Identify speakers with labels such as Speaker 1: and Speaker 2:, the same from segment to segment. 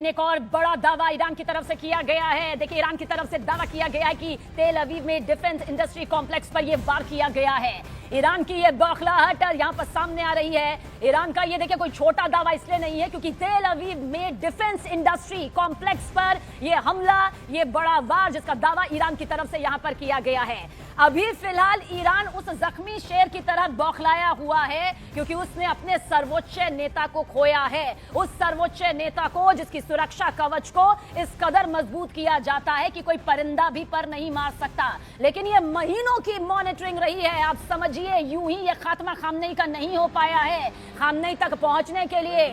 Speaker 1: एक और बड़ा दावा ईरान की तरफ से किया गया है। देखिए, ईरान की तरफ से दावा किया गया है कि तेल अवीव में डिफेंस इंडस्ट्री कॉम्प्लेक्स पर यह वार किया गया है। ईरान की यह बौखलाहट यहां पर सामने आ रही है। ईरान का यह देखिए कोई छोटा दावा इसलिए नहीं है क्योंकि तेल अवीव में डिफेंस इंडस्ट्री कॉम्प्लेक्स पर यह हमला, यह बड़ा वार जिसका दावा ईरान की तरफ से यहां पर किया गया है। अभी फिलहाल ईरान उस जख्मी शेर की तरह बौखलाया हुआ है क्योंकि उसने अपने सर्वोच्च नेता को खोया है। उस सर्वोच्च नेता को, जिसकी सुरक्षा कवच को इस कदर मजबूत किया जाता है कि कोई परिंदा भी पर नहीं मार सकता। लेकिन यह महीनों की मॉनिटरिंग रही है। आप समझिए, यूं ही यह खात्मा खामनेई का नहीं हो पाया है। खामनेई तक पहुंचने के लिए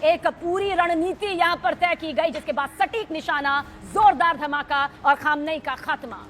Speaker 1: एक पूरी रणनीति यहां पर तय की गई, जिसके बाद सटीक निशाना, जोरदार धमाका और खामनेई का खात्मा।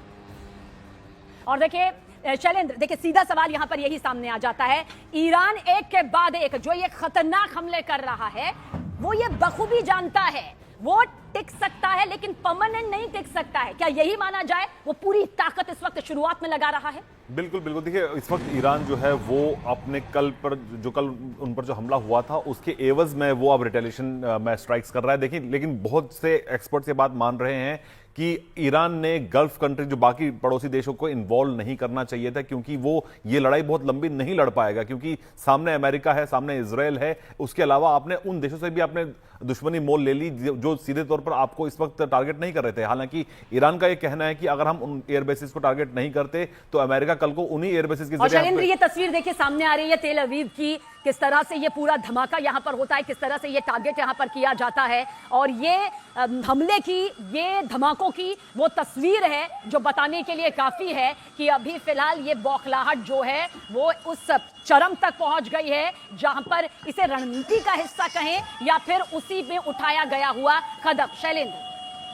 Speaker 1: और देखिए शैलेंद्र, देखिए सीधा सवाल यहां पर यही सामने आ जाता है। ईरान एक के बाद एक जो ये खतरनाक हमले कर रहा है, वो ये बखूबी जानता है वो टिक सकता है लेकिन परमानेंट नहीं टिक सकता है। क्या यही माना जाए? वो पूरी ताकत इस वक्त शुरुआत में लगा रहा है।
Speaker 2: बिल्कुल बिल्कुल। देखिए, इस वक्त ईरान जो है वो अपने कल उन पर जो हमला हुआ था उसके एवज में वो अब रिटेलिएशन में स्ट्राइक्स कर रहा है। देखिए, लेकिन बहुत से एक्सपर्ट्स ये बात मान रहे हैं कि ईरान ने गल्फ कंट्री, जो बाकी पड़ोसी देशों को इन्वॉल्व नहीं करना चाहिए था, क्योंकि वो ये लड़ाई बहुत लंबी नहीं लड़ पाएगा, क्योंकि सामने अमेरिका है, सामने इजराइल है। उसके अलावा आपने उन देशों से भी आपने दुश्मनी मोल ले ली जो सीधे तौर पर आपको इस वक्त टारगेट नहीं कर रहे थे। हालांकि ईरान का यह कहना है कि अगर हम उन एयर बेसिस को टारगेट नहीं करते तो अमेरिका कल को उन्हीं एयर बेसिस के
Speaker 1: जरिए। ये तस्वीर देखिए सामने आ रही है तेल अवीव की, किस तरह से ये पूरा धमाका यहां पर होता है, किस तरह से ये टारगेट यहां पर किया जाता है। और ये हमले की, ये धमाकों की वो तस्वीर है जो बताने के लिए काफी है कि अभी फिलहाल ये बौखलाहट जो है वो उस चरम तक पहुंच गई है जहां पर इसे रणनीति का हिस्सा कहें या फिर उसी में उठाया गया हुआ कदम। शैलेंद्र,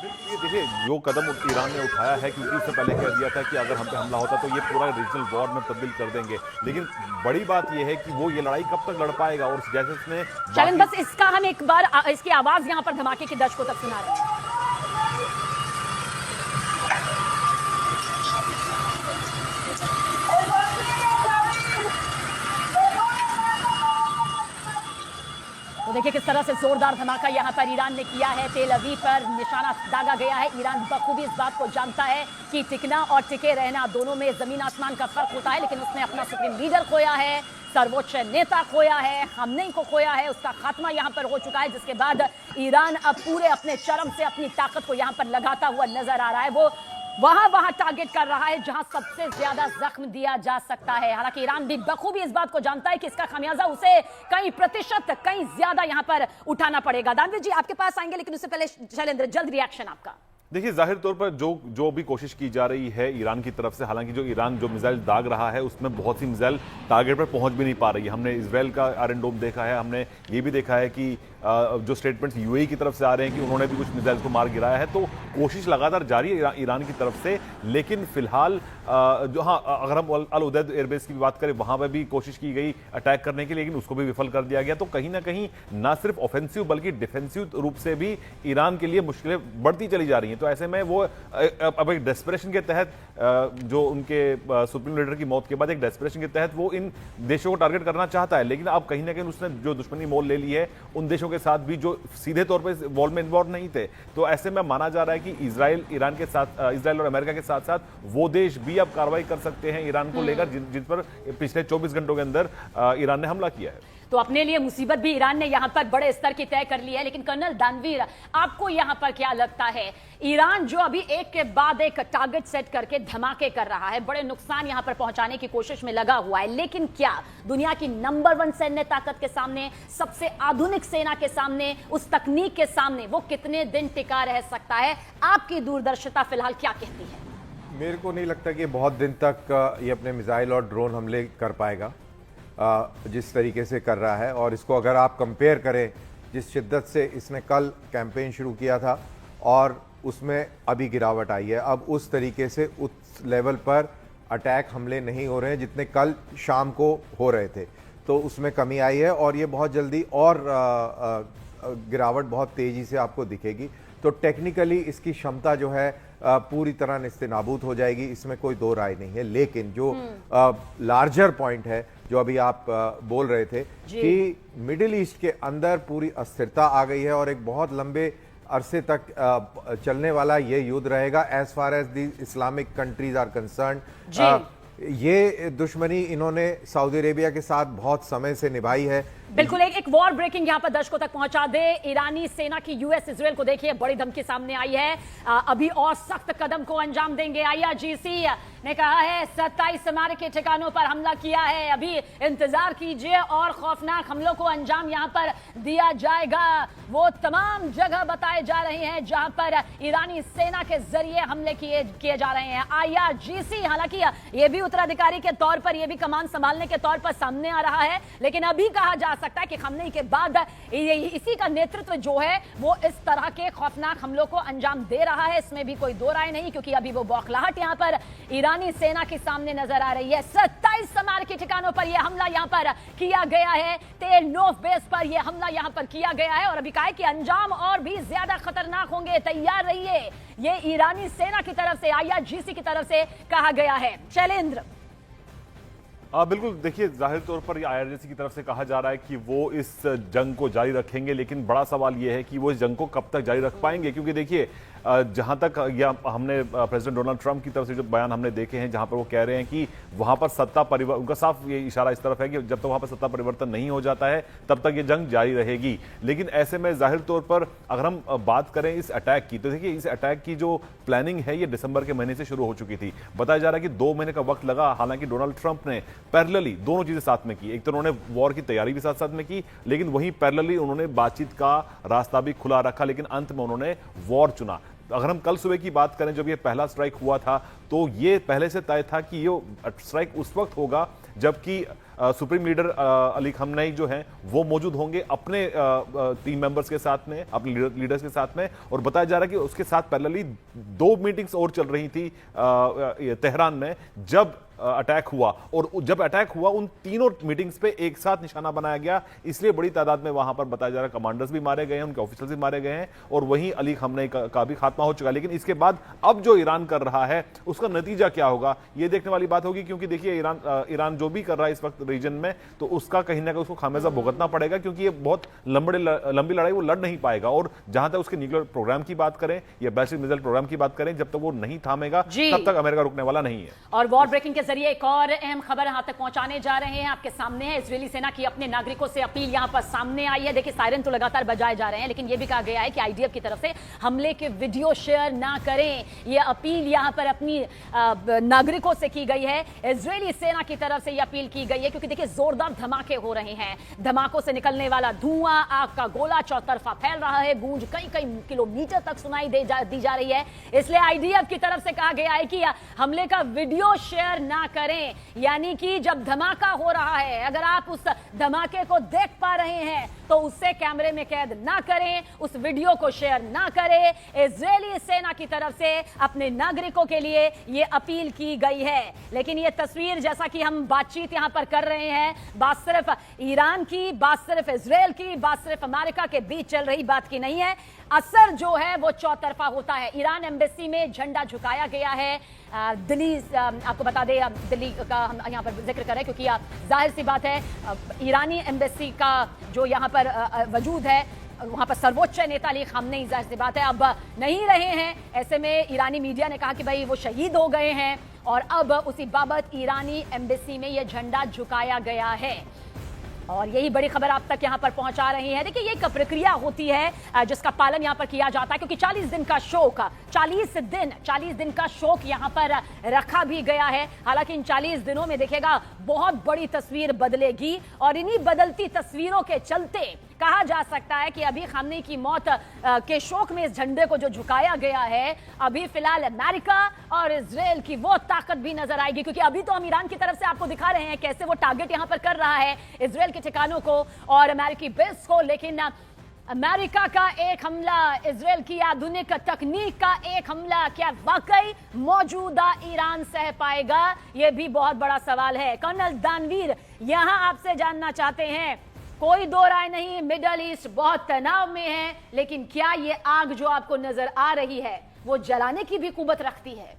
Speaker 2: देखिए, जो कदम ईरान ने उठाया है, क्योंकि उससे पहले कह दिया था कि अगर हम पे हमला होता तो ये पूरा रीजनल वॉर में तब्दील कर देंगे। लेकिन बड़ी बात यह है कि वो ये लड़ाई कब तक लड़ पाएगा। और जैसे उसने
Speaker 1: शैलेंद्र, बस इसका हम एक बार इसकी आवाज यहां पर धमाके के दर्शकों तक सुना रहे हैं। तो देखिए किस तरह से जोरदार धमाका यहां पर ईरान ने किया है। तेल अवीव पर निशाना दागा गया है। ईरान बखूबी इस बात को जानता है कि टिकना और टिके रहना दोनों में जमीन आसमान का फर्क होता है। लेकिन उसने अपना सुप्रीम लीडर खोया है, सर्वोच्च नेता खोया है, खामनेई को खोया है। उसका खात्मा यहां पर हो चुका है, जिसके बाद ईरान अब पूरे अपने चरम से अपनी ताकत को यहां पर लगाता हुआ नजर आ रहा है। वो वहां टारगेट कर रहा है जहां सबसे ज्यादा जख्म दिया जा सकता है। हालांकि ईरान भी बखूबी इस बात को जानता है कि इसका खामियाजा उसे कई प्रतिशत, कई ज्यादा यहां पर उठाना पड़ेगा। दानवीर जी आपके पास आएंगे, लेकिन उससे पहले शैलेंद्र, जल्द रिएक्शन आपका।
Speaker 2: देखिए, जाहिर तौर पर जो भी कोशिश की जा रही है ईरान की तरफ से, हालांकि जो ईरान जो मिसाइल दाग रहा है उसमें बहुत सी मिसाइल टारगेट पर पहुंच भी नहीं पा रही है। हमने इजराइल का आयरन डोम देखा है, हमने ये भी देखा है कि जो स्टेटमेंट्स यूएई की तरफ से आ रहे हैं कि उन्होंने भी कुछ मिसाइल को मार गिराया है। तो कोशिश लगातार जारी है ईरान की तरफ से। लेकिन फिलहाल अगर हम अल उदैद एयरबेस की बात करें, वहां पर भी कोशिश की गई अटैक करने की, लेकिन उसको भी विफल कर दिया गया। तो कहीं ना कहीं ना सिर्फ ऑफेंसिव बल्कि डिफेंसिव रूप से भी ईरान के लिए मुश्किलें बढ़ती चली जा रही हैं। तो ऐसे में वो अब एक डेस्परेशन के तहत, जो उनके सुप्रीम लीडर की मौत के बाद एक डेस्परेशन के तहत वो इन देशों को टारगेट करना चाहता है। लेकिन अब कहीं ना कहीं उसने जो दुश्मनी मोल ले ली है उन देशों के साथ भी जो सीधे तौर पर वॉर में इन्वॉल्व नहीं थे। तो ऐसे में माना जा रहा है कि इजराइल और अमेरिका के साथ साथ वो देश भी अब कार्रवाई कर सकते हैं ईरान को लेकर, जिन पर पिछले 24 घंटों के अंदर ईरान ने हमला किया है।
Speaker 1: तो अपने लिए मुसीबत भी ईरान ने यहां पर बड़े स्तर की तय कर ली है। लेकिन कर्नल दानवीर, आपको यहां पर क्या लगता है? ईरान जो अभी एक के बाद एक टारगेट सेट करके धमाके कर रहा है, बड़े नुकसान यहां पर पहुंचाने की कोशिश में लगा हुआ है, लेकिन क्या दुनिया की नंबर 1 सैन्य ताकत के सामने, सबसे आधुनिक सेना के सामने, उस तकनीक के सामने वो कितने दिन टिका रह सकता है? आपकी दूरदर्शिता फिलहाल क्या कहती है?
Speaker 3: मेरे को नहीं लगता कि बहुत दिन तक ये अपने मिसाइल और ड्रोन हमले कर पाएगा जिस तरीके से कर रहा है। और इसको अगर आप कंपेयर करें जिस शिद्दत से इसने कल कैंपेन शुरू किया था और उसमें अभी गिरावट आई है, अब उस तरीके से उस लेवल पर अटैक हमले नहीं हो रहे हैं जितने कल शाम को हो रहे थे। तो उसमें कमी आई है और ये बहुत जल्दी और गिरावट बहुत तेज़ी से आपको दिखेगी। तो टेक्निकली इसकी क्षमता जो है पूरी तरह नेस्तनाबूद हो जाएगी, इसमें कोई दो राय नहीं है। लेकिन जो लार्जर पॉइंट है जो अभी आप बोल रहे थे कि मिडिल ईस्ट के अंदर पूरी अस्थिरता आ गई है और एक बहुत लंबे अरसे तक चलने वाला ये युद्ध रहेगा as far as the Islamic countries are concern. ये दुश्मनी इन्होंने सऊदी अरेबिया के साथ बहुत समय से निभाई है।
Speaker 1: बिल्कुल एक वॉर ब्रेकिंग यहां पर दर्शकों तक पहुंचा दे। ईरानी सेना की यूएस इजराइल को देखिए बड़ी धमकी सामने आई है। अभी और सख्त कदम को अंजाम देंगे। IRGC ने कहा है 27 हमारे के ठिकानों पर हमला किया है। अभी इंतजार कीजिए और खौफनाक हमलों को अंजाम यहां पर दिया जाएगा। वो तमाम जगह बताए जा रहे हैं जहां पर ईरानी सेना के जरिए हमले किए जा रहे हैं। IRGC हालांकि ये भी उत्तराधिकारी के तौर पर, ये भी कमान संभालने के तौर पर सामने आ रहा है, लेकिन अभी कहा जा सकता है कि हमले के बाद इसी का नेतृत्व जो है वो इस तरह के खौफनाक हमलों को अंजाम दे रहा है। इसमें भी कोई दो राय नहीं, क्योंकि अभी वो बौखलाहट यहां पर ईरानी सेना के सामने नजर आ रही है। 27 समार के ठिकानों पर यह हमला यहां पर किया गया है। तेल नोफ बेस पर यह हमला यहां पर किया गया है और अभी कहा है कि अंजाम और भी ज्यादा खतरनाक होंगे, तैयार रहिए। ये ईरानी सेना की तरफ से, IRGC की तरफ से कहा गया है। शैलेंद्र।
Speaker 2: बिल्कुल, देखिए जाहिर तौर पर IRGC की तरफ से कहा जा रहा है कि वो इस जंग को जारी रखेंगे, लेकिन बड़ा सवाल ये है कि वो इस जंग को कब तक जारी रख पाएंगे, क्योंकि देखिए जहां तक या हमने प्रेसिडेंट डोनाल्ड ट्रंप की तरफ से जो बयान हमने देखे हैं, जहां पर वो कह रहे हैं कि वहां पर सत्ता परिवर्तन, उनका साफ ये इशारा इस तरफ है कि जब तक वहां पर सत्ता परिवर्तन नहीं हो जाता है तब तक ये जंग जारी रहेगी। लेकिन ऐसे में जाहिर तौर पर अगर हम बात करें इस अटैक की, तो देखिए इस अटैक की जो प्लानिंग है ये दिसंबर के महीने से शुरू हो चुकी थी। बताया जा रहा है कि 2 महीने का वक्त लगा। हालांकि डोनाल्ड ट्रंप ने पैरेलली दोनों चीजें साथ में की। एक तो उन्होंने वॉर की तैयारी भी साथ साथ में की, लेकिन वहीं पैरेलली उन्होंने बातचीत का रास्ता भी खुला रखा, लेकिन अंत में उन्होंने वॉर चुना। अगर हम कल सुबह की बात करें, जब ये पहला स्ट्राइक हुआ था, तो ये पहले से तय था कि ये स्ट्राइक उस वक्त होगा जबकि सुप्रीम लीडर अली खamenei जो हैं वो मौजूद होंगे अपने टीम मेंबर्स के साथ में, अपने लीडर्स के साथ में। और बताया जा रहा है कि उसके साथ पैरेलली 2 मीटिंग्स और चल रही थी तेहरान में जब अटैक हुआ। और जब अटैक हुआ उन तीनों मीटिंग्स पे एक साथ निशाना बनाया गया, इसलिए बड़ी तादाद में वहां पर बताया जा रहा है कमांडर्स भी मारे गए हैं, उनके ऑफिसर्स भी मारे गए हैं और वहीं अली खamenei का भी खात्मा हो चुका है। लेकिन इसके बाद अब जो ईरान कर रहा है उसका नतीजा क्या होगा, यह देखने वाली बात होगी, क्योंकि देखिए ईरान जो भी कर रहा है इस वक्त रीजन में, तो उसका कहीं ना कहीं उसको खामियाजा भुगतना पड़ेगा, क्योंकि ये बहुत लंबी लड़ाई वो लड़ नहीं पाएगा। और जहां तक उसके न्यूक्लियर प्रोग्राम की बात करें या बैलिस्टिक मिसाइल प्रोग्राम की बात करें, जब तक वो नहीं थामेगा तब तक अमेरिका रुकने वाला नहीं है।
Speaker 1: और वॉर ब्रेकिंग के जरिए एक और अहम खबर यहां तक पहुंचाने जा रहे हैं, आपके सामने है। इजरायली सेना की अपने नागरिकों से अपील यहां पर सामने आई है। देखिए सायरन तो लगातार बजाए जा रहे हैं, लेकिन यह भी कहा गया है कि IDF की तरफ से हमले के वीडियो शेयर ना करें। यह अपील यहां पर अपनी नागरिकों से की गई है। इजरायली सेना की तरफ से यह अपील की गई है, क्योंकि देखिए जोरदार धमाके हो रहे हैं। धमाकों से निकलने वाला धुआं, आग का गोला चौतरफा फैल रहा है, गूंज कई किलोमीटर तक सुनाई दी जा रही है। इसलिए IDF की तरफ से कहा गया है कि हमले का वीडियो शेयर ना करें। यानी कि जब धमाका हो रहा है, अगर आप उस धमाके को देख पा रहे हैं तो उससे कैमरे में कैद ना करें, उस वीडियो को शेयर ना करें। इजरायली सेना की तरफ से अपने नागरिकों के लिए यह अपील की गई है। लेकिन यह तस्वीर, जैसा कि हम बातचीत यहां पर कर रहे हैं, बात सिर्फ ईरान की, बात सिर्फ इजरायल की, बात सिर्फ अमेरिका के बीच चल रही बात की नहीं है। असर जो है वो चौतरफा होता है। ईरान एम्बेसी में झंडा झुकाया गया है। दिल्ली, आपको बता दें, दिल्ली का हम यहाँ पर जिक्र करें क्योंकि जाहिर सी बात है ईरानी एम्बेसी का जो यहाँ पर वजूद है, वहां पर सर्वोच्च नेता अली खamenei जाहिर सी बात है अब नहीं रहे हैं। ऐसे में ईरानी मीडिया ने कहा कि भाई वो शहीद हो गए हैं और अब उसी बाबत ईरानी एम्बेसी में यह झंडा झुकाया गया है और यही बड़ी खबर आप तक यहां पर पहुंचा रही है। देखिए ये एक प्रक्रिया होती है जिसका पालन यहां पर किया जाता है, क्योंकि 40 दिन का शोक, 40 दिन का शोक यहां पर रखा भी गया है। हालांकि इन 40 दिनों में देखिएगा बहुत बड़ी तस्वीर बदलेगी और इन्हीं बदलती तस्वीरों के चलते कहा जा सकता है कि अभी खamenei की मौत के शोक में इस झंडे को जो झुकाया गया है, अभी फिलहाल अमेरिका और इजरायल की वो ताकत भी नजर आएगी। क्योंकि अभी तो हम ईरान की तरफ से आपको दिखा रहे हैं कैसे वो टारगेट यहां पर कर रहा है इजरायल के ठिकानों को और अमेरिकी बेस को, लेकिन अमेरिका का एक हमला, इजरायल की आधुनिक तकनीक का एक हमला, क्या वाकई मौजूदा ईरान सह पाएगा? यह भी बहुत बड़ा सवाल है। कर्नल दानवीर यहां आपसे जानना चाहते हैं, कोई दो राय नहीं, मिडल ईस्ट बहुत तनाव में है, लेकिन क्या ये आग जो आपको नजर आ रही है वो जलाने की भी कुव्वत रखती है?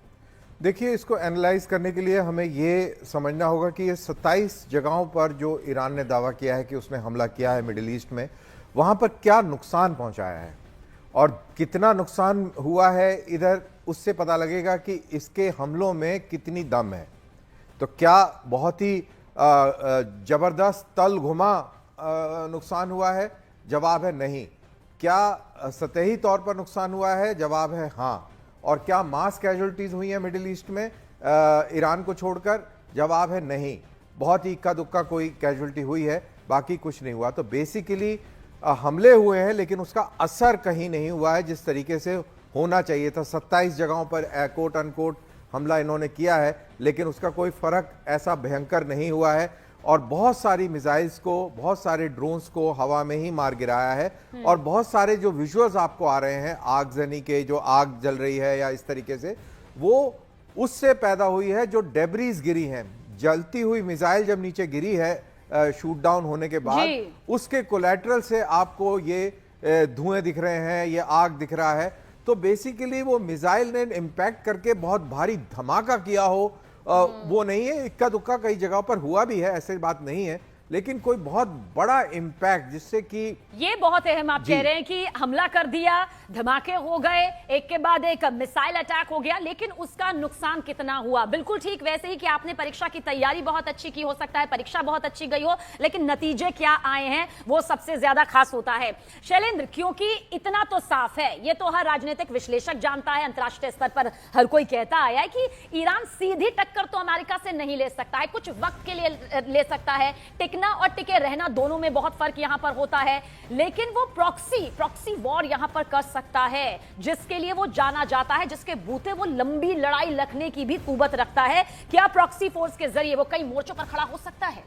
Speaker 3: देखिए, इसको एनालाइज करने के लिए हमें ये समझना होगा कि ये 27 जगहों पर जो ईरान ने दावा किया है कि उसने हमला किया है मिडिल ईस्ट में, वहाँ पर क्या नुकसान पहुँचाया है। और कितना नुकसान हुआ है इधर, उससे पता लगेगा कि इसके हमलों में कितनी दम है। तो क्या बहुत ही जबरदस्त तल घुमा नुकसान हुआ है? जवाब है नहीं। क्या सतही तौर पर नुकसान हुआ है? जवाब है हाँ। और क्या मास कैजुअलिटीज हुई हैं मिडिल ईस्ट में ईरान को छोड़कर? जवाब है नहीं। बहुत ही इक्का दुक्का कोई कैजुअलिटी हुई है, बाकी कुछ नहीं हुआ। तो बेसिकली हमले हुए हैं लेकिन उसका असर कहीं नहीं हुआ है जिस तरीके से होना चाहिए था। 27 जगहों पर कोट अनकोट हमला इन्होंने किया है, लेकिन उसका कोई फर्क ऐसा भयंकर नहीं हुआ है। और बहुत सारी मिसाइल्स को, बहुत सारे ड्रोन्स को हवा में ही मार गिराया है। और बहुत सारे जो विजुअल्स आपको आ रहे हैं आगजनी के, जो आग जल रही है या इस तरीके से, वो उससे पैदा हुई है जो डेब्रीज गिरी हैं। जलती हुई मिसाइल जब नीचे गिरी है शूट डाउन होने के बाद, उसके कोलैटरल से आपको ये धुएं दिख रहे हैं, ये आग दिख रहा है। तो बेसिकली वो मिसाइल ने इम्पैक्ट करके बहुत भारी धमाका किया हो वो नहीं है। इक्का दुक्का कई जगहों पर हुआ भी है, ऐसी बात नहीं है, लेकिन कोई बहुत बड़ा इम्पैक्ट जिससे कि
Speaker 1: ये बहुत अहम आप कह रहे हैं कि हमला कर दिया, धमाके हो गए, एक के बाद एक मिसाइल अटैक हो गया, लेकिन उसका नुकसान कितना हुआ? बिल्कुल ठीक वैसे ही कि आपने परीक्षा की तैयारी बहुत अच्छी की, हो सकता है परीक्षा बहुत अच्छी गई हो, लेकिन नतीजे क्या आए हैं वो सबसे ज्यादा खास होता है। शैलेंद्र, क्योंकि इतना तो साफ है, ये तो हर राजनीतिक विश्लेषक जानता है, अंतर्राष्ट्रीय स्तर पर हर कोई कहता आया है कि ईरान सीधी टक्कर तो अमेरिका से नहीं ले सकता है, कुछ वक्त के लिए ले सकता है। टिकना और टिके रहना दोनों में बहुत फर्क यहां पर होता है, लेकिन वो प्रॉक्सी वॉर यहां पर कर सकता है, जिसके लिए वो जाना जाता है, जिसके बूते वो लंबी लड़ाई लड़ने की भी कुवत रखता है। क्या प्रॉक्सी फोर्स के जरिए वो कई मोर्चों पर खड़ा हो सकता है?